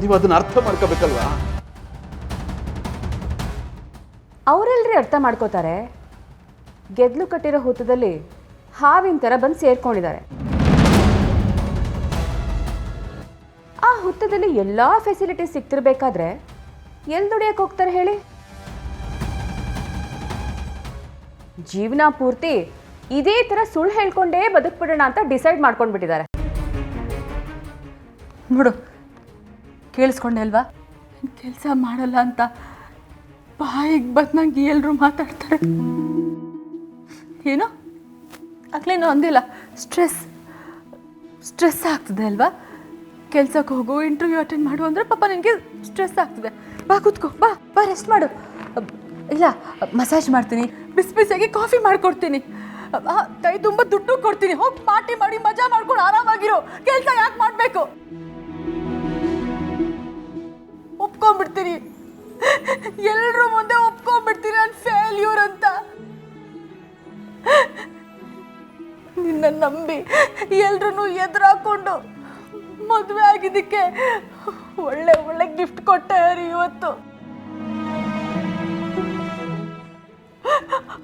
ನೀವು ಅದನ್ನ ಅರ್ಥ ಮಾಡ್ಕೋಬೇಕಲ್ವಾ? ಅವರೆಲ್ಲರೂ ಅರ್ಥ ಮಾಡ್ಕೋತಾರೆ. ಗೆದ್ಲು ಕಟ್ಟಿರೋ ಹುತ್ತದಲ್ಲಿ ಹಾವಿನ ಥರ ಬಂದು ಸೇರ್ಕೊಂಡಿದ್ದಾರೆ. ಆ ಹುತ್ತದಲ್ಲಿ ಎಲ್ಲ ಫೆಸಿಲಿಟೀಸ್ ಸಿಗ್ತಿರ್ಬೇಕಾದ್ರೆ ಎಲ್ಲಿ ದುಡಿಯಕ್ಕೆ ಹೋಗ್ತಾರೆ ಹೇಳಿ? ಜೀವನ ಪೂರ್ತಿ ಇದೇ ಥರ ಸುಳ್ಳು ಹೇಳ್ಕೊಂಡೇ ಬದುಕ್ಬಿಡೋಣ ಅಂತ ಡಿಸೈಡ್ ಮಾಡ್ಕೊಂಡ್ಬಿಟ್ಟಿದ್ದಾರೆ. ನೋಡು, ಕೇಳಿಸ್ಕೊಂಡೆ ಅಲ್ವಾ? ಕೆಲಸ ಮಾಡಲ್ಲ ಅಂತ ಬಾಯಿಗೆ ಬಂದಂಗೆ ಎಲ್ಲರೂ ಮಾತಾಡ್ತಾರೆ. ಏನೋ ಆಗ್ಲೇನೋ ಅಂದಿಲ್ಲ, ಸ್ಟ್ರೆಸ್ ಆಗ್ತದೆ ಅಲ್ವಾ? ಕೆಲ್ಸಕ್ಕೆ ಹೋಗು, ಇಂಟರ್ವ್ಯೂ ಅಟೆಂಡ್ ಮಾಡು ಅಂದರೆ ಪಾಪ ನಿನಗೆ ಸ್ಟ್ರೆಸ್ ಆಗ್ತದೆ. ಬಾ ಕೂತ್ಕೋ, ಬಾ ರೆಸ್ಟ್ ಮಾಡು. ಇಲ್ಲ, ಮಸಾಜ್ ಮಾಡ್ತೀನಿ, ಬಿಸಿ ಬಿಸಿಯಾಗಿ ಕಾಫಿ ಮಾಡಿಕೊಡ್ತೀನಿ, ಕೈ ತುಂಬ ದುಡ್ಡು ಕೊಡ್ತೀನಿ. ಹೋಗಿ ಪಾರ್ಟಿ ಮಾಡಿ ಮಜಾ ಮಾಡ್ಕೊಂಡು ಆರಾಮಾಗಿರೋ. ಕೆಲಸ ಯಾಕೆ ಮಾಡಬೇಕು? ಒಪ್ಕೊಂಡ್ಬಿಡ್ತೀನಿ, ಎಲ್ಲರೂ ಮುಂದೆ ಒಪ್ಕೊಂಡ್ಬಿಡ್ತೀನಿ ನಾನು ಫೇಲ್ಯೂರ್ ಅಂತ. ನಿನ್ನ ನಂಬಿ ಎಲ್ರೂ ಎದುರಾಕೊಂಡು ಮದುವೆ ಆಗಿದ್ದಕ್ಕೆ ಒಳ್ಳೆ ಗಿಫ್ಟ್ ಕೊಟ್ಟೆ ಇವತ್ತು.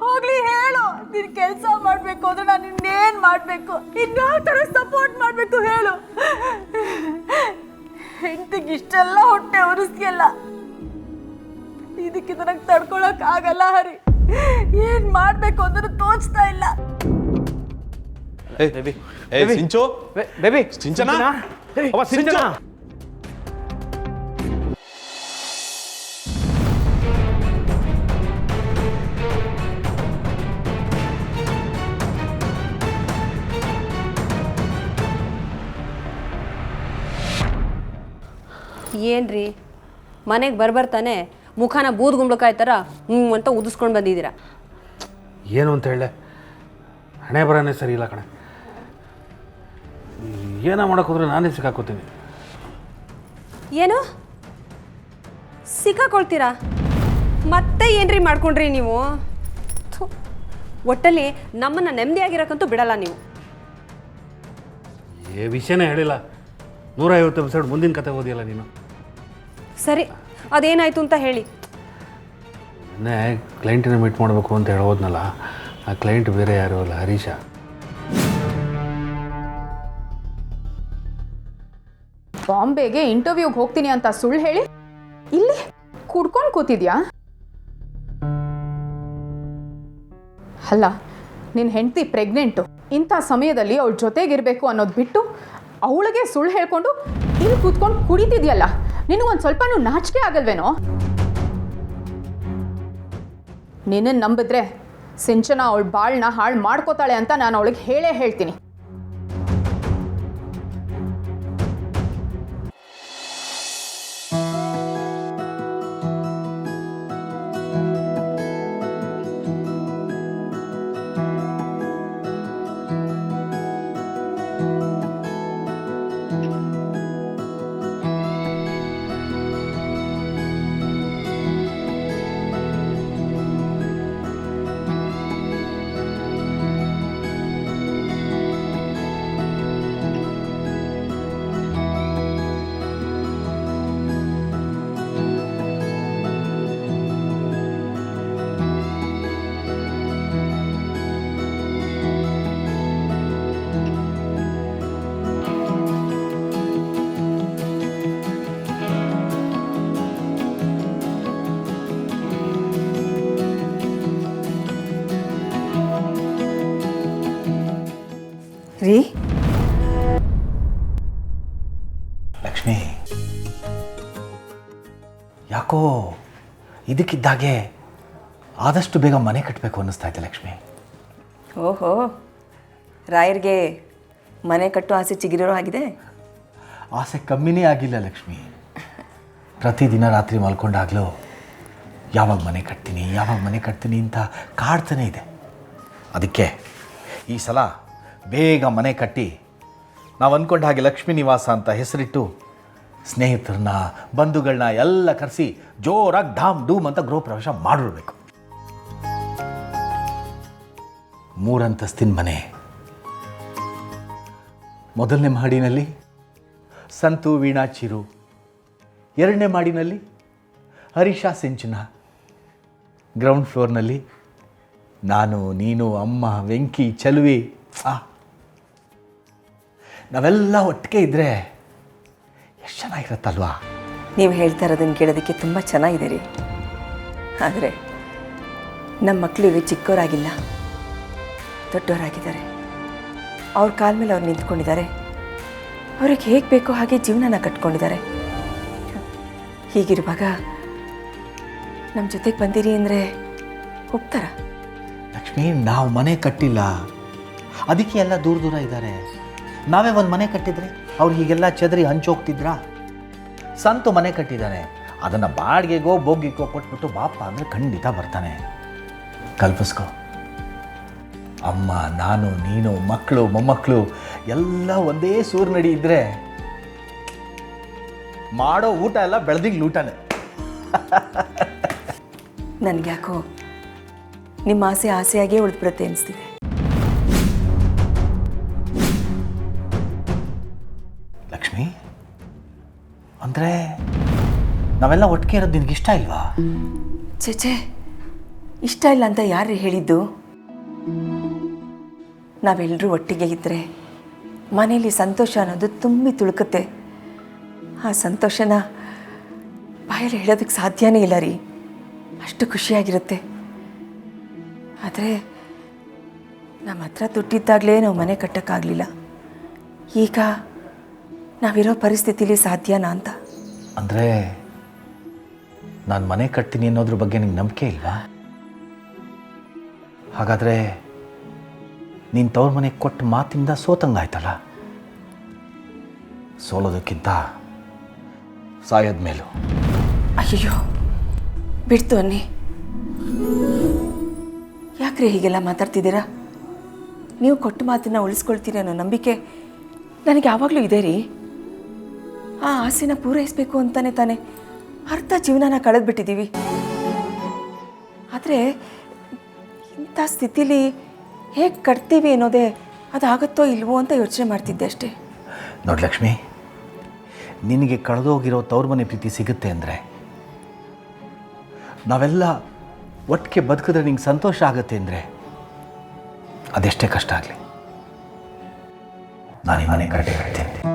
ಹೋಗ್ಲಿ ಹೇಳು, ನೀನು ಕೆಲಸ ಮಾಡಬೇಕು ಅಂದ್ರೆ ನಾನು ಇನ್ನೇನು ಮಾಡಬೇಕು? ಇನ್ಯಾವ ಥರ ಸಪೋರ್ಟ್ ಮಾಡಬೇಕು ಹೇಳು? ಹೆಂಡತಿಗೆ ಇಷ್ಟೆಲ್ಲ ಹೊಟ್ಟೆ ಉರಿಸ್ಯಲ್ಲ, ಇದಕ್ಕೆ ನನಗೆ ತಡ್ಕೊಳಕ್ ಆಗಲ್ಲ ಹರಿ. ಏನ್ ಮಾಡ್ಬೇಕು ಅಂದ್ರೆ ತೋಚ್ತಾ ಇಲ್ಲ. ಸಿಂಚು, ಬೇಬಿ, ಸಿಂಚನಾ, ಸಿಂಚನಾ. ಏನ್ರಿ ಮನೆಗೆ ಬರ್ತಾನೆ ಮುಖನ ಬೂದ್ ಗುಂಬಳಕಾಯಿ ಥರ ಅಂತ ಉದಿಸ್ಕೊಂಡು ಬಂದಿದ್ದೀರಾ? ಏನು ಅಂತ ಹೇಳೆ, ಹಣೆ ಬರನೇ ಸರಿ ಇಲ್ಲ ಕಣೆ. ಏನೋ ಮಾಡೋಕೆ ಹೋದ್ರೆ ನಾನೇ ಸಿಕ್ಕಾಕೋತೀನಿ. ಏನು ಸಿಕ್ಕಾಕೊಳ್ತೀರಾ? ಮತ್ತೆ ಏನ್ರಿ ಮಾಡ್ಕೊಂಡ್ರಿ ನೀವು? ಒಟ್ಟಲ್ಲಿ ನಮ್ಮನ್ನು ನೆಮ್ಮದಿಯಾಗಿರೋಕ್ಕಂತೂ ಬಿಡಲ್ಲ ನೀವು. ಏ ವಿಷಯನೇ ಹೇಳಿಲ್ಲ, 150 ಎಪಿಸೋಡ್ ಮುಂದಿನ ಕತೆ ಓದಿಯಲ್ಲ ನೀನು. ಸರಿ, ಅದೇನಾಯ್ತು ಅಂತ ಹೇಳಿ. ಮೊನ್ನೆ ಕ್ಲೈಂಟಿನ ಮೀಟ್ ಮಾಡಬೇಕು ಅಂತ ಹೇಳೋದ್ನಲ್ಲ, ಆ ಕ್ಲೈಂಟ್ ಬೇರೆ ಯಾರು ಅಲ್ಲ, ಹರೀಶ. ಬಾಂಬೆಗೆ ಇಂಟರ್ವ್ಯೂಗೆ ಹೋಗ್ತೀನಿ ಅಂತ ಸುಳ್ಳು ಹೇಳಿ ಇಲ್ಲಿ ಕುಡ್ಕೊಂಡು ಕೂತಿದ್ಯಾ? ಅಲ್ಲ, ನಿನ್ನ ಹೆಂಡತಿ ಪ್ರೆಗ್ನೆಂಟು, ಇಂಥ ಸಮಯದಲ್ಲಿ ಅವಳ ಜೊತೆಗಿರಬೇಕು ಅನ್ನೋದು ಬಿಟ್ಟು ಅವಳಿಗೆ ಸುಳ್ಳು ಹೇಳ್ಕೊಂಡು ಇಲ್ಲಿ ಕೂತ್ಕೊಂಡು ಕುಡಿತಿದ್ಯಲ್ಲ, ನಿನಗೊಂದು ಸ್ವಲ್ಪನೂ ನಾಚಿಕೆ ಆಗಲ್ವೇನೋ? ನಿನ್ನನ್ನು ನಂಬಿದ್ರೆ ಸಿಂಚನಾ ಅವಳ ಬಾಳನ್ನ ಹಾಳು ಮಾಡ್ಕೋತಾಳೆ ಅಂತ ನಾನು ಅವಳಿಗೆ ಹೇಳ್ತೀನಿ. ರೀ ಲಕ್ಷ್ಮಿ, ಯಾಕೋ ಇದಕ್ಕಿದ್ದಾಗೆ ಆದಷ್ಟು ಬೇಗ ಮನೆ ಕಟ್ಟಬೇಕು ಅನ್ನಿಸ್ತಾ ಇದೆ ಲಕ್ಷ್ಮಿ. ಓಹೋ, ರಾಯರ್ಗೆ ಮನೆ ಕಟ್ಟೋ ಆಸೆ ಚಿಗಿರೋ ಆಗಿದೆ? ಆಸೆ ಕಮ್ಮಿನೇ ಆಗಿಲ್ಲ ಲಕ್ಷ್ಮಿ. ಪ್ರತಿದಿನ ರಾತ್ರಿ ಮಲ್ಕೊಂಡಾಗಲೂ ಯಾವಾಗ ಮನೆ ಕಟ್ತೀನಿ ಅಂತ ಕಾಡ್ತಾನೆ ಇದೆ. ಅದಕ್ಕೆ ಈ ಸಲ ಬೇಗ ಮನೆ ಕಟ್ಟಿ ನಾವು ಅಂದ್ಕೊಂಡ ಹಾಗೆ ಲಕ್ಷ್ಮೀ ನಿವಾಸ ಅಂತ ಹೆಸರಿಟ್ಟು ಸ್ನೇಹಿತರನ್ನ ಬಂಧುಗಳನ್ನ ಎಲ್ಲ ಕರೆಸಿ ಜೋರಾಗಿ ಢಾಮ್ ಡೂಮ್ ಅಂತ ಗೃಹ ಪ್ರವೇಶ ಮಾಡಿರ್ಬೇಕು. 3 ಅಂತಸ್ತಿನ ಮನೆ, ಮೊದಲನೇ ಮಹಡಿನಲ್ಲಿ ಸಂತು, ವೀಣಾ, ಚಿರು, 2ನೇ ಮಾಡಿನಲ್ಲಿ ಹರೀಶಾ ಸಿಂಚನ, ಗ್ರೌಂಡ್ ಫ್ಲೋರ್ನಲ್ಲಿ ನಾನು, ನೀನು, ಅಮ್ಮ, ವೆಂಕಿ, ಚಲುವಿ, ನಾವೆಲ್ಲ ಒಟ್ಟಿಗೆ ಇದ್ದರೆ ಎಷ್ಟು ಚೆನ್ನಾಗಿರುತ್ತಲ್ವಾ? ನೀವು ಹೇಳ್ತಾ ಇರೋದನ್ನು ಕೇಳೋದಕ್ಕೆ ತುಂಬ ಚೆನ್ನಾಗಿದೆ ರೀ. ಆದರೆ ನಮ್ಮ ಮಕ್ಕಳಿಗೆ ಚಿಕ್ಕವರಾಗಿಲ್ಲ, ದೊಡ್ಡವರಾಗಿದ್ದಾರೆ. ಅವ್ರ ಕಾಲ ಮೇಲೆ ಅವ್ರು ನಿಂತ್ಕೊಂಡಿದ್ದಾರೆ. ಅವ್ರಿಗೆ ಹೇಗೆ ಬೇಕೋ ಹಾಗೆ ಜೀವನನ ಕಟ್ಕೊಂಡಿದ್ದಾರೆ. ಹೀಗಿರುವಾಗ ನಮ್ಮ ಜೊತೆಗೆ ಬಂದಿರಿ ಅಂದರೆ ಹೋಗ್ತಾರ? ಲಕ್ಷ್ಮಿ, ನಾವು ಮನೆ ಕಟ್ಟಿಲ್ಲ, ಅದಕ್ಕೆ ಎಲ್ಲ ದೂರ ದೂರ ಇದ್ದಾರೆ. ನಾವೇ ಒಂದು ಮನೆ ಕಟ್ಟಿದ್ರೆ ಅವ್ರು ಹೀಗೆಲ್ಲ ಚದರಿ ಹಂಚೋಗ್ತಿದ್ರಾ? ಸಂತು ಮನೆ ಕಟ್ಟಿದ್ದಾನೆ, ಅದನ್ನು ಬಾಡಿಗೆಗೋ ಬೋಗಿಗೋ ಕೊಟ್ಬಿಟ್ಟು ಬಾಪ ಅಂದರೆ ಖಂಡಿತ ಬರ್ತಾನೆ. ಕಲ್ಪಿಸ್ಕೊ, ಅಮ್ಮ, ನಾನು, ನೀನು, ಮಕ್ಕಳು, ಮೊಮ್ಮಕ್ಕಳು ಎಲ್ಲ ಒಂದೇ ಸೂರ್ನಡಿ ಇದ್ದರೆ ಮಾಡೋ ಊಟ ಎಲ್ಲ ಬೆಳೆದಿಗೆ ಊಟನೇ. ನನಗ್ಯಾಕೋ ನಿಮ್ಮ ಆಸೆ ಆಸೆಯಾಗೇ ಉಳಿದ್ಬಿಡುತ್ತೆ ಅನಿಸ್ತಿದೆ. ಲಕ್ಷ್ಮಿ, ಅಂದರೆ ನಾವೆಲ್ಲ ಒಟ್ಟಿಗೆ ಇರೋದು ನಿನಗೆ ಇಷ್ಟ ಇಲ್ವಾ? ಚೇಚೆ, ಇಷ್ಟ ಇಲ್ಲ ಅಂತ ಯಾರು ಹೇಳಿದ್ದು? ನಾವೆಲ್ಲರೂ ಒಟ್ಟಿಗೆ ಇದ್ದರೆ ಮನೆಯಲ್ಲಿ ಸಂತೋಷ ಅನ್ನೋದು ತುಂಬಿ ತುಳುಕುತ್ತೆ. ಆ ಸಂತೋಷನ ಬಾಯಲ್ಲಿ ಹೇಳೋದಕ್ಕೆ ಸಾಧ್ಯನೇ ಇಲ್ಲ ರೀ. ಅಷ್ಟು ಖುಷಿಯಾಗಿರುತ್ತೆ. ಆದರೆ ನಮ್ಮ ಹತ್ರ ದುಡ್ಡಿದ್ದಾಗಲೇ ನಾವು ಮನೆ ಕಟ್ಟೋಕ್ಕಾಗಲಿಲ್ಲ. ಈಗ ನಾವಿರೋ ಪರಿಸ್ಥಿತಿಲಿ ಸಾಧ್ಯನಾ ಅಂತ. ಅಂದರೆ ನಾನು ಮನೆ ಕಟ್ತೀನಿ ಅನ್ನೋದ್ರ ಬಗ್ಗೆ ನಿಂಗೆ ನಂಬಿಕೆ ಇಲ್ವಾ? ಹಾಗಾದರೆ ನೀನು ತವ್ರ ಮನೆಗೆ ಕೊಟ್ಟು ಮಾತಿಂದ ಸೋತಂಗಾಯ್ತಲ್ಲ. ಸೋಲೋದಕ್ಕಿಂತ ಸಾಯೋದ ಮೇಲೂ. ಅಯ್ಯೋ ಬಿಡ್ತು ಅನ್ನಿ. ಯಾಕ್ರಿ ಹೀಗೆಲ್ಲ ಮಾತಾಡ್ತಿದ್ದೀರಾ? ನೀವು ಕೊಟ್ಟ ಮಾತನ್ನು ಉಳಿಸ್ಕೊಳ್ತೀರಿ ಅನ್ನೋ ನಂಬಿಕೆ ನನಗೆ ಯಾವಾಗಲೂ ಇದೆ ರೀ. ಆ ಆಸೆನ ಪೂರೈಸಬೇಕು ಅಂತಲೇ ತಾನೇ ಅರ್ಧ ಜೀವನನ ಕಳೆದ್ಬಿಟ್ಟಿದ್ದೀವಿ. ಆದರೆ ಇಂಥ ಸ್ಥಿತಿಲಿ ಹೇಗೆ ಕಟ್ತೀವಿ ಅನ್ನೋದೇ ಅದಾಗುತ್ತೋ ಇಲ್ವೋ ಅಂತ ಯೋಚನೆ ಮಾಡ್ತಿದ್ದೆ ಅಷ್ಟೇ. ನೋಡಿ ಲಕ್ಷ್ಮಿ, ನಿನಗೆ ಕಳೆದೋಗಿರೋ ತವ್ರ ಮನೆ ಪ್ರೀತಿ ಸಿಗುತ್ತೆ ಅಂದರೆ, ನಾವೆಲ್ಲ ಒಟ್ಟಿಗೆ ಬದುಕಿದ್ರೆ ನಿಂಗೆ ಸಂತೋಷ ಆಗುತ್ತೆ ಅಂದರೆ, ಅದೆಷ್ಟೇ ಕಷ್ಟ ಆಗಲಿ ನಾನು ಈ ಮನೆ ಕಟ್ಟೆ ಕಟ್ತೀನಿ.